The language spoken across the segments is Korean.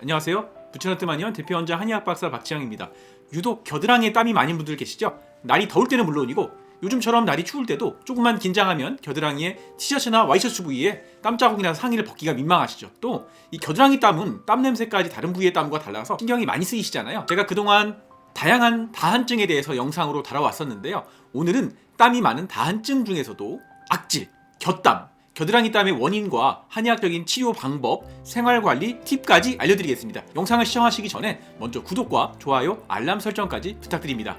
안녕하세요. 부츠너트 마니언 대표 원장 한의학 박사 박지영입니다. 유독 겨드랑이에 땀이 많은 분들 계시죠? 날이 더울 때는 물론이고 요즘처럼 날이 추울 때도 조금만 긴장하면 겨드랑이에 티셔츠나 와이셔츠 부위에 땀 자국이 나서 상의를 벗기가 민망하시죠. 또 이 겨드랑이 땀은 땀 냄새까지 다른 부위의 땀과 달라서 신경이 많이 쓰이시잖아요. 제가 그동안 다양한 다한증에 대해서 영상으로 다뤄왔었는데요. 오늘은 땀이 많은 다한증 중에서도 악질, 곁땀, 겨드랑이 땀의 원인과 한의학적인 치료 방법, 생활관리 팁까지 알려드리겠습니다. 영상을 시청하시기 전에 먼저 구독과 좋아요, 알람 설정까지 부탁드립니다.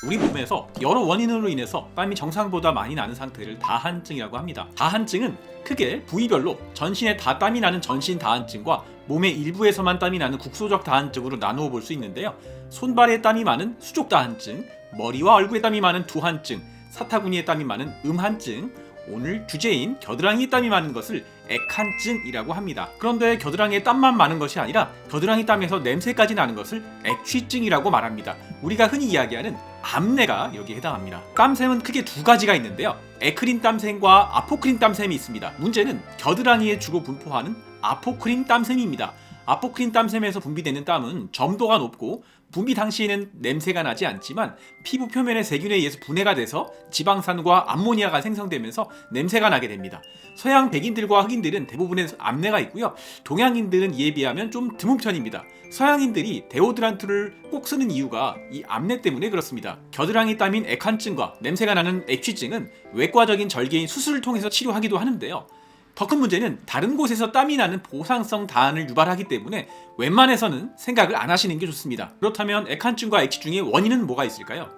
우리 몸에서 여러 원인으로 인해서 땀이 정상보다 많이 나는 상태를 다한증이라고 합니다. 다한증은 크게 부위별로 전신에 다 땀이 나는 전신 다한증과 몸의 일부에서만 땀이 나는 국소적 다한증으로 나누어 볼 수 있는데요. 손발에 땀이 많은 수족 다한증, 머리와 얼굴에 땀이 많은 두한증, 사타구니에 땀이 많은 음한증, 오늘 주제인 겨드랑이에 땀이 많은 것을 액한증이라고 합니다. 그런데 겨드랑이에 땀만 많은 것이 아니라 겨드랑이 땀에서 냄새까지 나는 것을 액취증이라고 말합니다. 우리가 흔히 이야기하는 암내가 여기에 해당합니다. 땀샘은 크게 두 가지가 있는데요. 에크린 땀샘과 아포크린 땀샘이 있습니다. 문제는 겨드랑이에 주로 분포하는 아포크린 땀샘입니다. 아포크린 땀샘에서 분비되는 땀은 점도가 높고 분비 당시에는 냄새가 나지 않지만 피부 표면의 세균에 의해서 분해가 돼서 지방산과 암모니아가 생성되면서 냄새가 나게 됩니다. 서양 백인들과 흑인들은 대부분의 암내가 있고요. 동양인들은 이에 비하면 좀 드문 편입니다. 서양인들이 데오드란트를 꼭 쓰는 이유가 이 암내 때문에 그렇습니다. 겨드랑이 땀인 액한증과 냄새가 나는 액취증은 외과적인 절개인 수술을 통해서 치료하기도 하는데요. 더 큰 문제는 다른 곳에서 땀이 나는 보상성 다한을 유발하기 때문에 웬만해서는 생각을 안 하시는 게 좋습니다. 그렇다면 액한증과 액취증의 원인은 뭐가 있을까요?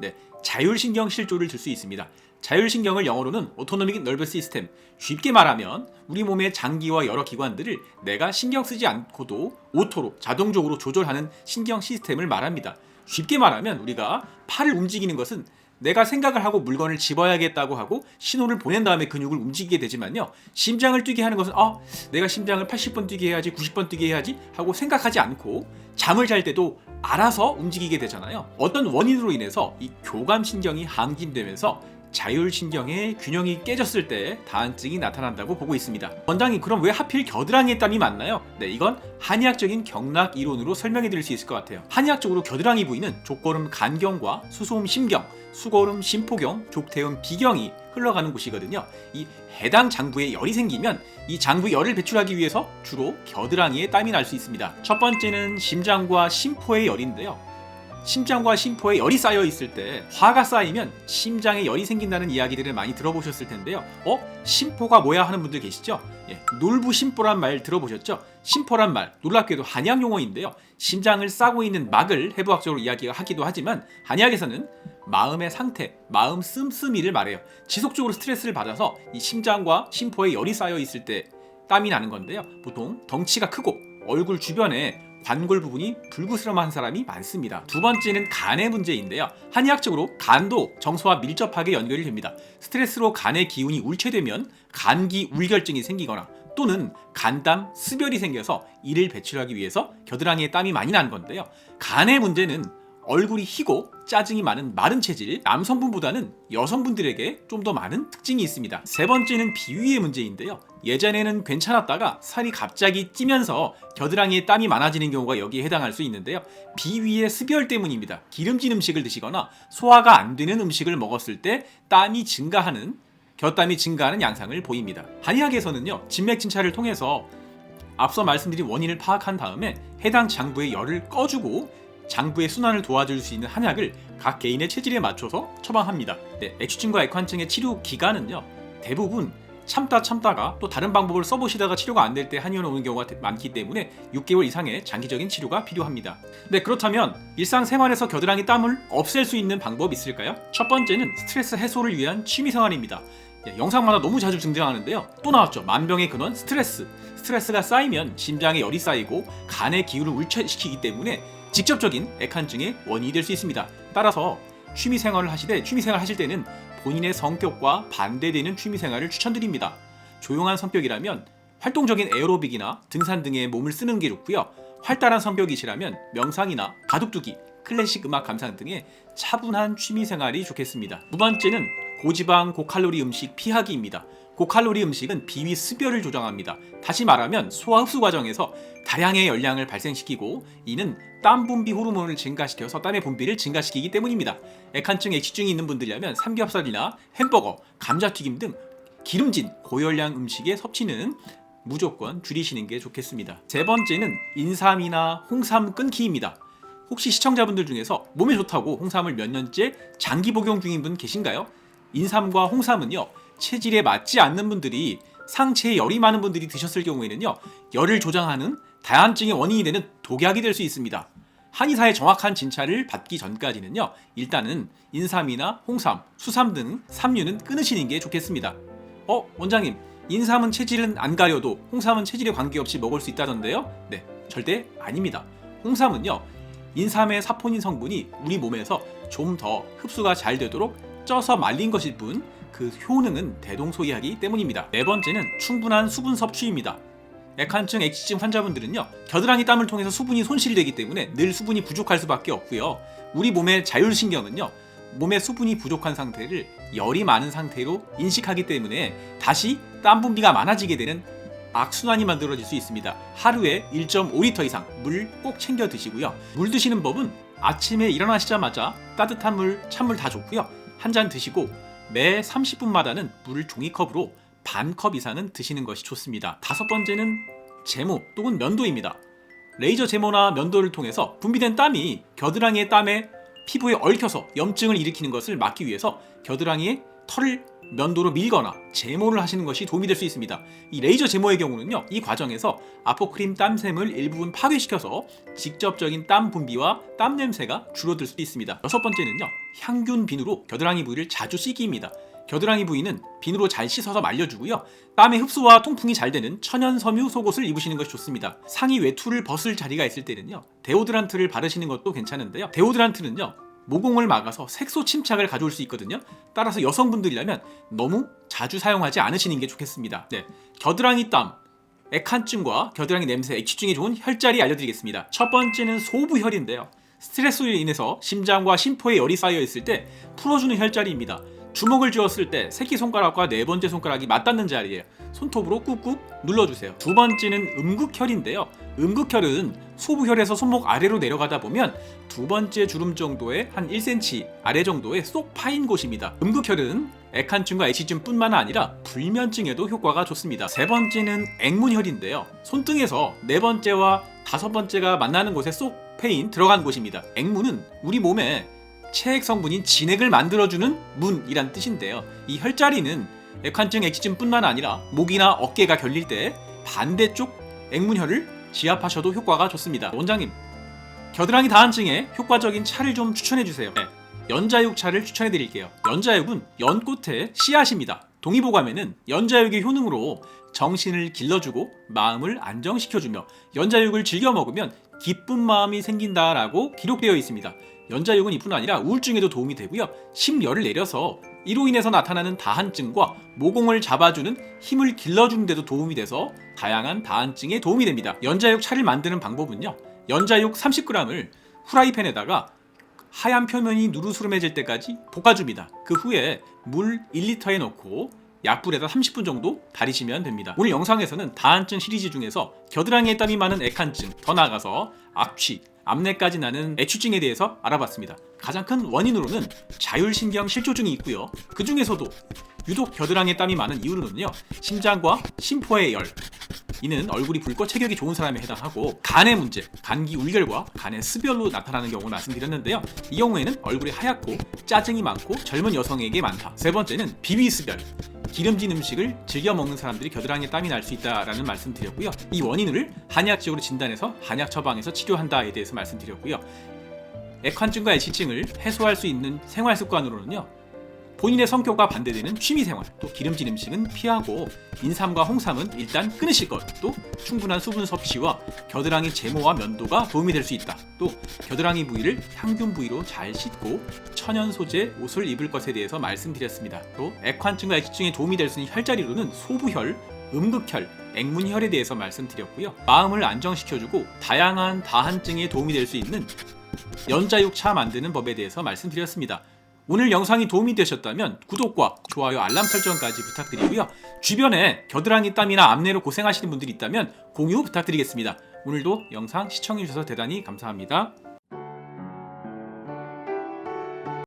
자율신경 실조를 들 수 있습니다. 자율신경을 영어로는 오토노믹 너버스 시스템, 쉽게 말하면 우리 몸의 장기와 여러 기관들을 내가 신경 쓰지 않고도 오토로 자동적으로 조절하는 신경 시스템을 말합니다. 쉽게 말하면 우리가 팔을 움직이는 것은 내가 생각을 하고 물건을 집어야겠다고 하고 신호를 보낸 다음에 근육을 움직이게 되지만요. 심장을 뛰게 하는 것은 내가 심장을 80번 뛰게 해야지 90번 뛰게 해야지 하고 생각하지 않고 잠을 잘 때도 알아서 움직이게 되잖아요. 어떤 원인으로 인해서 이 교감신경이 항진되면서 자율신경의 균형이 깨졌을 때 다한증이 나타난다고 보고 있습니다. 원장님, 그럼 왜 하필 겨드랑이에 땀이 많나요? 이건 한의학적인 경락 이론으로 설명해 드릴 수 있을 것 같아요. 한의학적으로 겨드랑이 부위는 족거름 간경과 수소음 심경, 수거름 심포경, 족태음 비경이 흘러가는 곳이거든요. 이 해당 장부에 열이 생기면 이 장부에 열을 배출하기 위해서 주로 겨드랑이에 땀이 날 수 있습니다. 첫 번째는 심장과 심포의 열인데요. 심장과 심포에 열이 쌓여 있을 때 화가 쌓이면 심장에 열이 생긴다는 이야기들을 많이 들어보셨을 텐데요. 심포가 뭐야 하는 분들 계시죠? 놀부심포란 말 들어보셨죠? 심포란 말, 놀랍게도 한의학 용어인데요. 심장을 싸고 있는 막을 해부학적으로 이야기하기도 하지만 한의학에서는 마음의 상태, 마음 씀씀이를 말해요. 지속적으로 스트레스를 받아서 이 심장과 심포에 열이 쌓여 있을 때 땀이 나는 건데요. 보통 덩치가 크고 얼굴 주변에 관골 부분이 불구스름한 사람이 많습니다. 두 번째는 간의 문제인데요. 한의학적으로 간도 정서와 밀접하게 연결이 됩니다. 스트레스로 간의 기운이 울체되면 간기 울결증이 생기거나 또는 간담, 습열이 생겨서 이를 배출하기 위해서 겨드랑이에 땀이 많이 나는 건데요. 간의 문제는 얼굴이 희고 짜증이 많은 마른 체질, 남성분보다는 여성분들에게 좀 더 많은 특징이 있습니다. 세 번째는 비위의 문제인데요. 예전에는 괜찮았다가 살이 갑자기 찌면서 겨드랑이에 땀이 많아지는 경우가 여기에 해당할 수 있는데요. 비위의 습열 때문입니다. 기름진 음식을 드시거나 소화가 안 되는 음식을 먹었을 때 땀이 증가하는, 곁땀이 증가하는 양상을 보입니다. 한의학에서는요, 진맥진찰을 통해서 앞서 말씀드린 원인을 파악한 다음에 해당 장부의 열을 꺼주고 장부의 순환을 도와줄 수 있는 한약을 각 개인의 체질에 맞춰서 처방합니다. 액취증과 액환증의 치료 기간은요, 대부분 참다가 또 다른 방법을 써보시다가 치료가 안 될 때 한의원에 오는 경우가 많기 때문에 6개월 이상의 장기적인 치료가 필요합니다. 그렇다면 일상생활에서 겨드랑이 땀을 없앨 수 있는 방법이 있을까요? 첫 번째는 스트레스 해소를 위한 취미생활입니다. 영상마다 너무 자주 등장하는데요. 또 나왔죠. 만병의 근원 스트레스. 스트레스가 쌓이면 심장에 열이 쌓이고 간의 기운을 울체시키기 때문에 직접적인 액한증의 원인이 될 수 있습니다. 따라서 취미생활을 하실 때는 본인의 성격과 반대되는 취미생활을 추천드립니다. 조용한 성격이라면 활동적인 에어로빅이나 등산 등에 몸을 쓰는 게 좋고요. 활달한 성격이시라면 명상이나 바둑두기, 클래식 음악 감상 등의 차분한 취미생활이 좋겠습니다. 두 번째는 고지방, 고칼로리 음식 피하기입니다. 고칼로리 음식은 비위 습열을 조정합니다. 다시 말하면 소화 흡수 과정에서 다량의 열량을 발생시키고 이는 땀 분비 호르몬을 증가시켜서 땀의 분비를 증가시키기 때문입니다. 액한증, 액취증이 있는 분들이라면 삼겹살이나 햄버거, 감자튀김 등 기름진 고열량 음식의 섭취는 무조건 줄이시는 게 좋겠습니다. 세 번째는 인삼이나 홍삼 끊기입니다. 혹시 시청자분들 중에서 몸에 좋다고 홍삼을 몇 년째 장기 복용 중인 분 계신가요? 인삼과 홍삼은요, 체질에 맞지 않는 분들이 상체에 열이 많은 분들이 드셨을 경우에는요, 열을 조장하는 다한증의 원인이 되는 독약이 될 수 있습니다. 한의사의 정확한 진찰을 받기 전까지는요, 일단은 인삼이나 홍삼, 수삼 등 삼류는 끊으시는 게 좋겠습니다. 원장님, 인삼은 체질은 안 가려도 홍삼은 체질에 관계없이 먹을 수 있다던데요? 네, 절대 아닙니다. 홍삼은요, 인삼의 사포닌 성분이 우리 몸에서 좀 더 흡수가 잘 되도록 쪄서 말린 것일 뿐 그 효능은 대동소이하기 때문입니다. 네 번째는 충분한 수분 섭취입니다. 액한증, 액취증 환자분들은요, 겨드랑이 땀을 통해서 수분이 손실되기 때문에 늘 수분이 부족할 수밖에 없고요. 우리 몸의 자율신경은요, 몸에 수분이 부족한 상태를 열이 많은 상태로 인식하기 때문에 다시 땀 분비가 많아지게 되는 악순환이 만들어질 수 있습니다. 하루에 1.5리터 이상 물 꼭 챙겨 드시고요. 물 드시는 법은 아침에 일어나시자마자 따뜻한 물, 찬물 다 좋고요. 한 잔 드시고 매 30분마다는 물 종이컵으로 반컵 이상은 드시는 것이 좋습니다. 다섯 번째는 제모 또는 면도입니다. 레이저 제모나 면도를 통해서 분비된 땀이 겨드랑이의 땀에 피부에 얽혀서 염증을 일으키는 것을 막기 위해서 겨드랑이에 털을 면도로 밀거나 제모를 하시는 것이 도움이 될 수 있습니다. 이 레이저 제모의 경우는요, 이 과정에서 아포크림 땀샘을 일부분 파괴시켜서 직접적인 땀 분비와 땀 냄새가 줄어들 수도 있습니다. 여섯 번째는요, 향균 비누로 겨드랑이 부위를 자주 씻기입니다. 겨드랑이 부위는 비누로 잘 씻어서 말려주고요, 땀의 흡수와 통풍이 잘 되는 천연 섬유 속옷을 입으시는 것이 좋습니다. 상의 외투를 벗을 자리가 있을 때는요, 데오드란트를 바르시는 것도 괜찮은데요, 데오드란트는요, 모공을 막아서 색소 침착을 가져올 수 있거든요. 따라서 여성분들이라면 너무 자주 사용하지 않으시는 게 좋겠습니다. 네, 겨드랑이 땀, 액한증과 겨드랑이 냄새, 액취증에 좋은 혈자리 알려드리겠습니다. 첫 번째는 소부혈인데요, 스트레스로 인해서 심장과 심포에 열이 쌓여 있을 때 풀어주는 혈자리입니다. 주먹을 쥐었을 때 새끼손가락과 네 번째 손가락이 맞닿는 자리에 손톱으로 꾹꾹 눌러주세요. 두 번째는 음극혈인데요, 음극혈은 소부혈에서 손목 아래로 내려가다 보면 두 번째 주름 정도의 한 1cm 아래 정도의 쏙 파인 곳입니다. 음극혈은 액한증과 액취증뿐만 아니라 불면증에도 효과가 좋습니다. 세 번째는 액문혈인데요, 손등에서 네 번째와 다섯 번째가 만나는 곳에 쏙 패인 들어간 곳입니다. 액문은 우리 몸에 체액 성분인 진액을 만들어주는 문이란 뜻인데요, 이 혈자리는 액한증, 액취증뿐만 아니라 목이나 어깨가 결릴 때 반대쪽 액문혈을 지압하셔도 효과가 좋습니다. 원장님, 겨드랑이 다한증에 효과적인 차를 좀 추천해주세요. 네, 연자육차를 추천해드릴게요. 연자육은 연꽃의 씨앗입니다. 동의보감에는 연자육의 효능으로 정신을 길러주고 마음을 안정시켜주며 연자육을 즐겨 먹으면 기쁜 마음이 생긴다라고 기록되어 있습니다. 연자육은 이뿐 아니라 우울증에도 도움이 되고요, 심열을 내려서 이로 인해서 나타나는 다한증과 모공을 잡아주는 힘을 길러주는 데도 도움이 돼서 다양한 다한증에 도움이 됩니다. 연자육 차를 만드는 방법은요, 연자육 30g을 후라이팬에다가 하얀 표면이 누르스름해질 때까지 볶아줍니다. 그 후에 물 1리터에 넣고 약불에다 30분 정도 달이시면 됩니다. 오늘 영상에서는 다한증 시리즈 중에서 겨드랑이에 땀이 많은 액한증, 더 나아가서 악취, 암내까지 나는 액취증에 대해서 알아봤습니다. 가장 큰 원인으로는 자율신경 실조증이 있고요, 그 중에서도 유독 겨드랑이에 땀이 많은 이유로는요, 심장과 심포의 열, 이는 얼굴이 붉고 체격이 좋은 사람에 해당하고, 간의 문제, 간기 울결과 간의 습열로 나타나는 경우를 말씀드렸는데요, 이 경우에는 얼굴이 하얗고 짜증이 많고 젊은 여성에게 많다. 세 번째는 비위습열, 기름진 음식을 즐겨 먹는 사람들이 겨드랑이에 땀이 날 수 있다라는 말씀드렸고요, 이 원인을 한의학적으로 진단해서 한약 처방해서 치료한다에 대해서 말씀드렸고요, 액한증과 액취증을 해소할 수 있는 생활 습관으로는요, 본인의 성격과 반대되는 취미생활, 또 기름진 음식은 피하고 인삼과 홍삼은 일단 끊으실 것, 또 충분한 수분 섭취와 겨드랑이 제모와 면도가 도움이 될 수 있다. 또 겨드랑이 부위를 향균 부위로 잘 씻고 천연 소재 옷을 입을 것에 대해서 말씀드렸습니다. 또 액한증과 액취증에 도움이 될 수 있는 혈자리로는 소부혈, 음극혈, 액문혈에 대해서 말씀드렸고요, 마음을 안정시켜주고 다양한 다한증에 도움이 될 수 있는 연자육차 만드는 법에 대해서 말씀드렸습니다. 오늘 영상이 도움이 되셨다면 구독과 좋아요, 알람 설정까지 부탁드리고요. 주변에 겨드랑이 땀이나 암내로 고생하시는 분들이 있다면 공유 부탁드리겠습니다. 오늘도 영상 시청해주셔서 대단히 감사합니다.